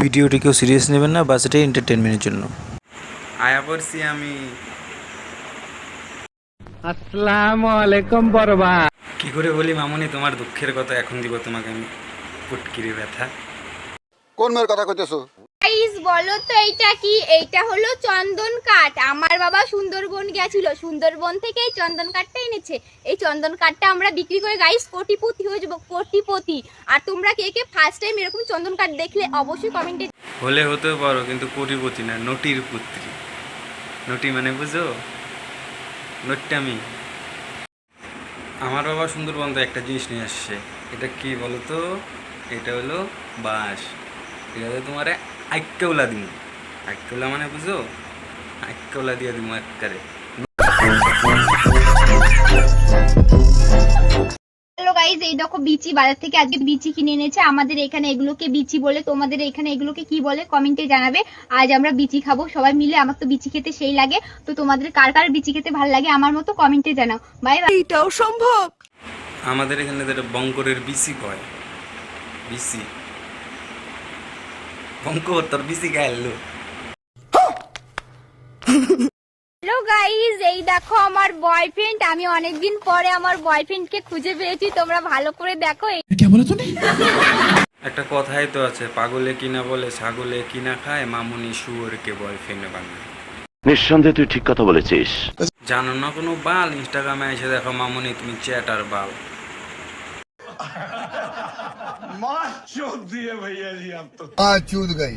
ভিডিওটি কেউ সিরিয়াস নেবেন না, বাস এটা এন্টারটেনমেন্টের জন্য। আয়া পড়ছি আমি। আসসালামু আলাইকুম বরবা। কি করে বলি মামুনি তোমার দুঃখের কথা? এখন দিব তোমাকে আমি পুটকিরি ব্যথা। কোন মেয়ের কথা কইতেছো? গাইস বলো তো এইটা কি? এইটা হলো চন্দন কাঠ। আমার বাবা সুন্দরবন গেছিল, সুন্দরবন থেকে এই চন্দন কাঠটা এনেছে। এই চন্দন কাঠটা আমরা বিক্রি করে গাইস কোটিপতি হয়ে যাবো, কোটিপতি। আর তোমরা কে কে ফার্স্ট টাইম এরকম চন্দন কাঠ দেখলে অবশ্যই কমেন্টে হলে হতেও পারো, কিন্তু কোটিপতি না, নটির পুত্রী। নটি মানে বুঝো? নট্টামি। আমার বাবা সুন্দরবন তো একটা জিনিস নিয়ে আসছে। এটা কি বলো তো? এটা হলো বাঁশ। এটাতে তোমার আইক্যওলা দিমু। আইক্যওলা মানে বুঝো? আইক্যওলা দিয়ে দিমু একবারে। হ্যালো গাইস, এই দেখো বিচি বাজার থেকে আজকে বিচি কিনে এনেছে। আমাদের এখানে এগুলোকে বিচি বলে, তোমাদের এখানে এগুলোকে কি বলে কমেন্টে জানাবে। আজ আমরা বিচি খাবো সবাই মিলে। আমার তো বিচি খেতে সেই লাগে, তো তোমাদের কার কার বিচি খেতে ভালো লাগে আমার মতো কমেন্টে জানাও। Bye bye. এটাও সম্ভব? আমাদের এখানে যেটা বঙ্করের বিসি কয়, বিসি বঙ্কর তোর বিসি গাইলো। হ্যালো গাইস, এই দেখো আমার বয়ফ্রেন্ড। আমি অনেকদিন পরে আমার বয়ফ্রেন্ডকে খুঁজে পেয়েছি, তোমরা ভালো করে দেখো। একটা কথাই তো আছে, পাগলে কিনা বলে ছাগলে কিনা খায়, মামুনি শুয়োরকে বয়ফ্রেন্ড বানায়। নিঃসন্দেহে তুই ঠিক কথা বলেছিস। জানো না কোনো বাল? ইনস্টাগ্রামে এসে দেখো মামুনি তুমি চ্যাটার বাল। চুদ গই।